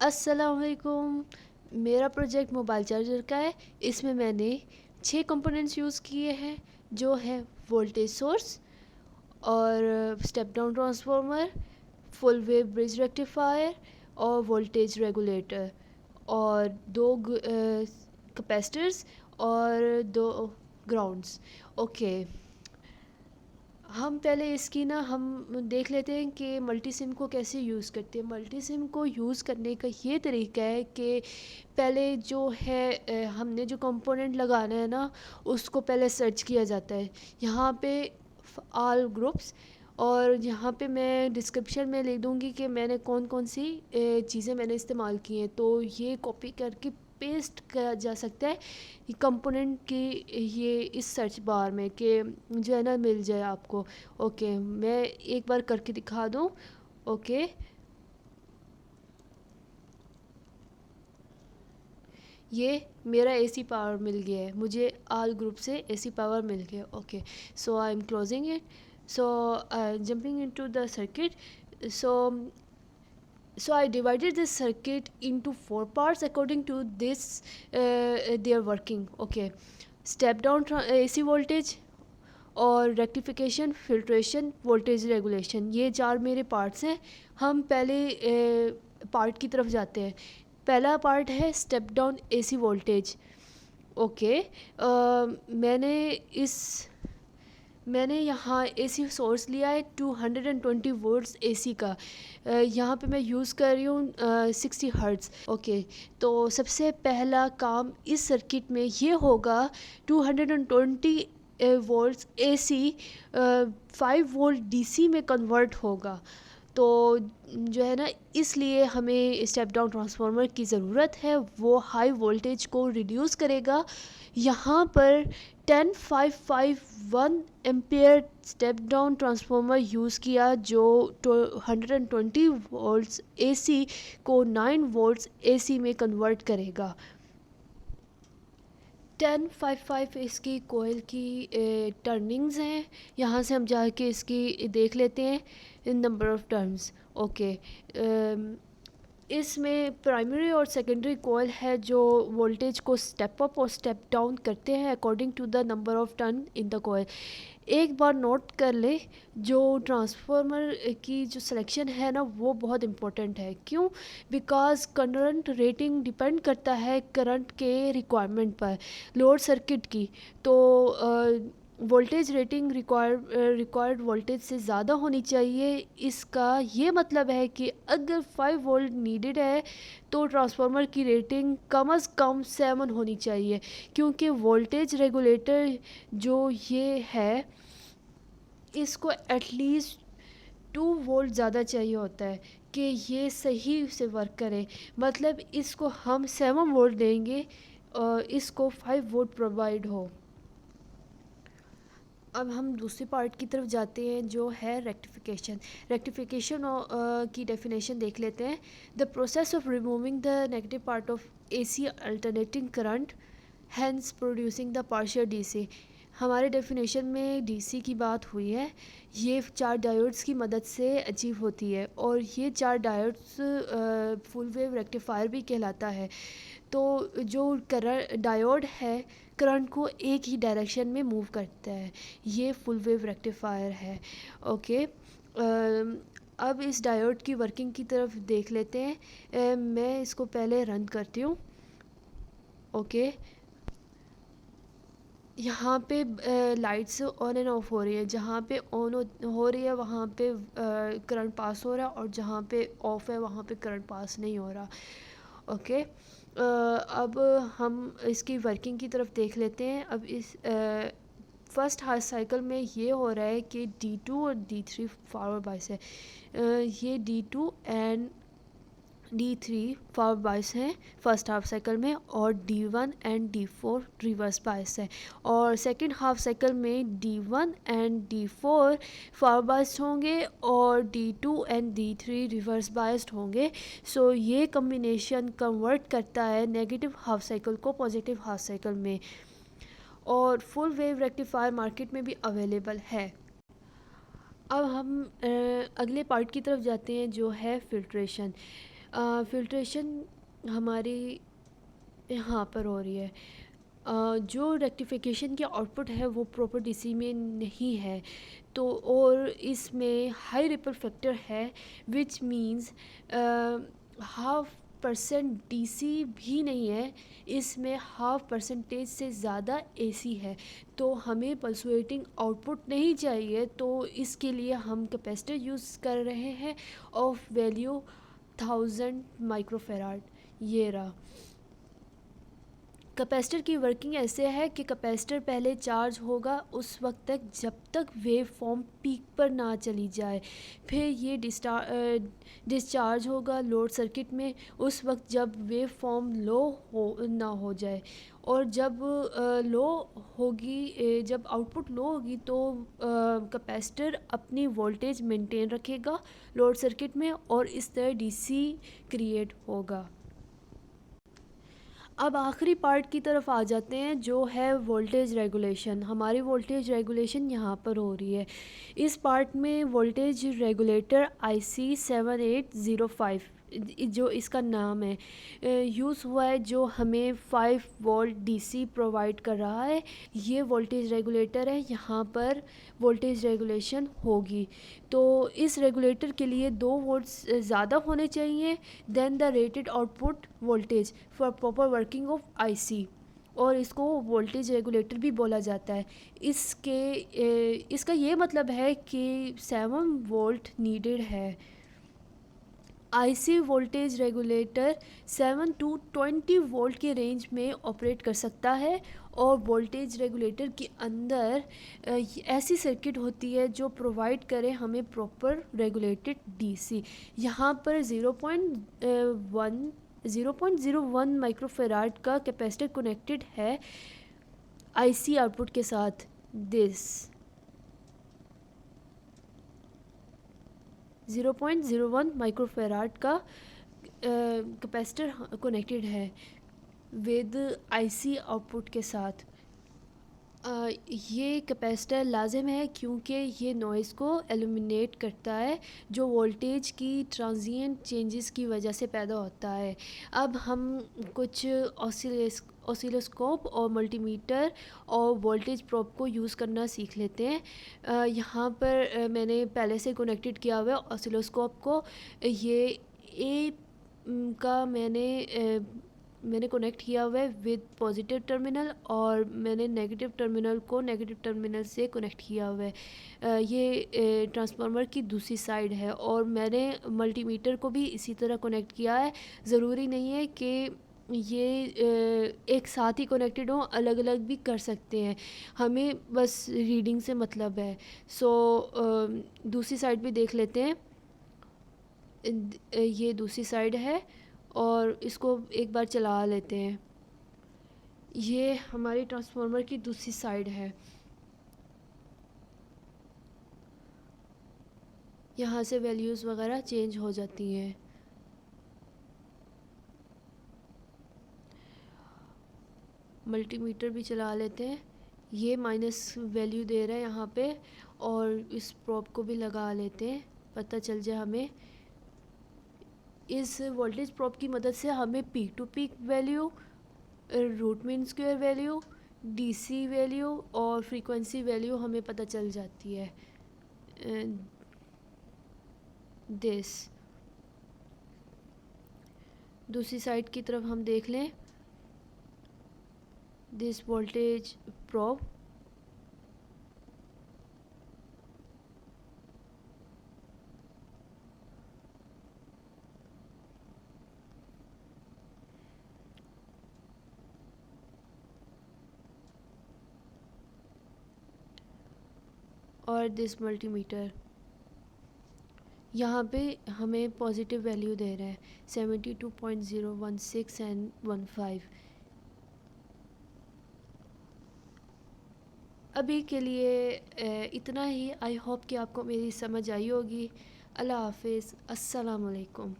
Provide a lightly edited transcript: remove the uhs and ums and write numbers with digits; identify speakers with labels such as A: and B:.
A: अस्सलामुअलैकुम। मेरा project mobile charger का है। इसमें मैंने 6 कंपोनेंट्स यूज़ किए हैं, जो है वोल्टेज सोर्स और step down transformer, full wave bridge rectifier और वोल्टेज रेगुलेटर और 2 कैपेसिटर्स और 2 ग्राउंड्स। ओके, हम पहले इसकी ना हम देख लेते हैं कि मल्टी सिम को कैसे यूज़ करते हैं। मल्टी सिम को यूज़ करने का ये तरीका है कि पहले जो है हमने जो कंपोनेंट लगाना है ना, उसको पहले सर्च किया जाता है यहाँ पे ऑल ग्रुप्स, और यहाँ पे मैं डिस्क्रिप्शन में लिख दूँगी कि मैंने कौन कौन सी चीज़ें मैंने इस्तेमाल की हैं, तो ये कॉपी करके पेस्ट किया जा सकता है कंपोनेंट की ये इस सर्च बार में, कि जो है ना मिल जाए आपको। ओके, मैं एक बार करके दिखा दूँ। ओके, ये मेरा एसी पावर मिल गया है, मुझे ऑल ग्रुप से एसी पावर मिल गया। Okay, so I am closing it, so jumping into the circuit. So I divided this circuit into 4 parts according to this their working. Okay, step down AC voltage और rectification, filtration, voltage regulation, ये 4 मेरे parts हैं। हम पहले part की तरफ जाते हैं। पहला पार्ट है step down AC voltage. Okay, मैंने यहाँ एसी सोर्स लिया है 220 वोल्ट्स एसी का। यहाँ पे मैं यूज़ कर रही हूँ 60 हर्ट्ज़। ओके, तो सबसे पहला काम इस सर्किट में ये होगा 220 वोल्ट्स एसी 5 वोल्ट डीसी में कन्वर्ट होगा। तो जो है ना, इसलिए हमें स्टेप डाउन ट्रांसफार्मर की ज़रूरत है, वो हाई वोल्टेज को रिड्यूस करेगा। यहाँ पर 10551 ampere step down transformer use किया, जो 120 वोल्ट्स एसी को 9 वोल्ट्स एसी में कन्वर्ट करेगा। 1055 इसकी कोयल की टर्निंग्स हैं। यहाँ से हम जाके इसकी देख लेते हैं नंबर ऑफ़ टर्न्स। ओके, इसमें प्राइमरी और सेकेंडरी कोयल है जो वोल्टेज को स्टेप अप और स्टेप डाउन करते हैं according to the number of turn in the coil. एक बार नोट कर ले, जो ट्रांसफार्मर की जो सिलेक्शन है ना, वो बहुत इम्पोर्टेंट है। क्यों? बिकॉज़ करंट रेटिंग डिपेंड करता है करंट के रिक्वायरमेंट पर, लोड सर्किट की। तो वोल्टेज रेटिंग रिक्वायर्ड वोल्टेज से ज़्यादा होनी चाहिए। इसका ये मतलब है कि अगर 5 वोल्ट नीडेड है तो ट्रांसफार्मर की रेटिंग कम से कम 7 होनी चाहिए, क्योंकि वोल्टेज रेगुलेटर जो ये है, इसको एटलीस्ट 2 वोल्ट ज़्यादा चाहिए होता है कि ये सही से वर्क करे। मतलब इसको हम 7 वोल्ट देंगे और इसको 5 वोल्ट प्रोवाइड हो। अब हम दूसरी पार्ट की तरफ जाते हैं, जो है रेक्टिफिकेशन। रेक्टिफिकेशन की डेफिनेशन देख लेते हैं। The process of removing the negative part of AC alternating current, hence producing the partial DC. हमारे डेफिनेशन में डीसी की बात हुई है। ये 4 डायोड्स की मदद से अचीव होती है, और ये 4 डायोड्स फुल वेव रेक्टिफायर भी कहलाता है। तो जो डायोड है, करंट को एक ही डायरेक्शन में मूव करता है, ये फुल वेव रेक्टिफायर है। ओके, अब इस डायोड की वर्किंग की तरफ देख लेते हैं। मैं इसको पहले रन करती हूँ। ओके, यहाँ पे लाइट्स ऑन एंड ऑफ हो रही है। जहाँ पे ऑन हो रही है वहाँ पे करंट पास हो रहा है, और जहाँ पे ऑफ़ है वहाँ पे करंट पास नहीं हो रहा। ओके, अब हम इसकी वर्किंग की तरफ देख लेते हैं। अब इस फर्स्ट हाफ साइकिल में ये हो रहा है कि D2 और D3 फॉरवर्ड बायस है। ये D2 and D3 forward bias हैं फर्स्ट हाफ साइकिल में, और D1 and D4 reverse bias है। और सेकंड हाफ साइकिल में D1 and D4 forward biased होंगे, और D2 and D3 reverse biased होंगे। सो ये कम्बिनेशन कन्वर्ट करता है नेगेटिव हाफ साइकिल को पॉजिटिव हाफ साइकिल में, और फुल वेव रेक्टिफायर मार्केट में भी अवेलेबल है। अब हम अगले पार्ट की तरफ जाते हैं, जो है फिल्ट्रेशन। फ़िल्ट्रेशन हमारी यहाँ पर हो रही है। जो रेक्टिफिकेशन की आउटपुट है वो प्रॉपर डीसी में नहीं है, तो और इसमें हाई रिपल फैक्टर है, विच मींस 0.5% डीसी भी नहीं है, इसमें 0.5% से ज़्यादा एसी है। तो हमें पल्सुएटिंग आउटपुट नहीं चाहिए, तो इसके लिए हम कैपेसिटर यूज़ कर रहे हैं ऑफ वैल्यू 1000 माइक्रोफेराड। ये रहा। कैपेसिटर की वर्किंग ऐसे है कि कैपेसिटर पहले चार्ज होगा उस वक्त तक जब तक वेव फॉर्म पीक पर ना चली जाए, फिर ये डिस्चार्ज होगा लोड सर्किट में उस वक्त जब वेव फॉर्म लो ना हो जाए, और जब लो होगी, जब आउटपुट लो होगी तो कैपेसिटर अपनी वोल्टेज मेंटेन रखेगा लोड सर्किट में और इस तरह डीसी क्रिएट होगा। अब आखिरी पार्ट की तरफ आ जाते हैं, जो है वोल्टेज रेगुलेशन। हमारी वोल्टेज रेगुलेशन यहाँ पर हो रही है। इस पार्ट में वोल्टेज रेगुलेटर IC 7805 जो इसका नाम है यूज़ हुआ है, जो हमें 5 वोल्ट DC प्रोवाइड कर रहा है। ये वोल्टेज रेगुलेटर है, यहाँ पर वोल्टेज रेगुलेशन होगी। तो इस रेगुलेटर के लिए 2 वोल्ट्स ज़्यादा होने चाहिए then the rated output voltage for proper working of IC, और इसको वोल्टेज रेगुलेटर भी बोला जाता है। इसका ये मतलब है कि 7 वोल्ट नीडेड है। IC voltage regulator 7 to 20 volt के रेंज में ऑपरेट कर सकता है, और वोल्टेज रेगुलेटर के अंदर ऐसी सर्किट होती है जो प्रोवाइड करे हमें प्रॉपर रेगुलेटेड DC। यहाँ पर 0.01 माइक्रोफेराड का कैपेसिटर कनेक्टेड है IC आउटपुट के साथ। दिस 0.01 माइक्रोफेराड का कैपेसिटर कनेक्टेड है विद IC आउटपुट के साथ। ये कैपेसिटर लाजिम है क्योंकि ये नॉइज़ को एलिमिनेट करता है जो वोल्टेज की ट्रांजिएंट चेंजेस की वजह से पैदा होता है। अब हम कुछ ऑसिलोस्कोप और मल्टीमीटर और वोल्टेज प्रोब को यूज़ करना सीख लेते हैं। यहाँ पर मैंने पहले से कनेक्टेड किया हुआ है ऑसिलोस्कोप को। ये ए का मैंने कनेक्ट किया हुआ है विद पॉजिटिव टर्मिनल, और मैंने नेगेटिव टर्मिनल को नेगेटिव टर्मिनल से कनेक्ट किया हुआ है। ये ट्रांसफार्मर की दूसरी साइड है, और मैंने मल्टीमीटर को भी इसी तरह कनेक्ट किया है। ज़रूरी नहीं है कि ये एक साथ ही कनेक्टेड हो, अलग अलग भी कर सकते हैं, हमें बस रीडिंग से मतलब है। सो दूसरी साइड भी देख लेते हैं। ये दूसरी साइड है और इसको एक बार चला लेते हैं। ये हमारी ट्रांसफार्मर की दूसरी साइड है। यहाँ से वैल्यूज़ वगैरह चेंज हो जाती हैं। मल्टीमीटर भी चला लेते हैं। ये माइनस वैल्यू दे रहा है यहाँ पे, और इस प्रोब को भी लगा लेते हैं, पता चल जाए हमें। इस वोल्टेज प्रोब की मदद से हमें peak to peak value, root mean square value, DC value और फ्रीक्वेंसी वैल्यू हमें पता चल जाती है। दिस दूसरी साइड की तरफ हम देख लें। दिस वोल्टेज प्रोब और दिस मल्टीमीटर, यहाँ पे हमें पॉजिटिव वैल्यू दे रहा है 72.016 एंड 15। अभी के लिए इतना ही। आई होप कि आपको मेरी समझ आई होगी। अल्लाह हाफिज़, अस्सलाम वालेकुम।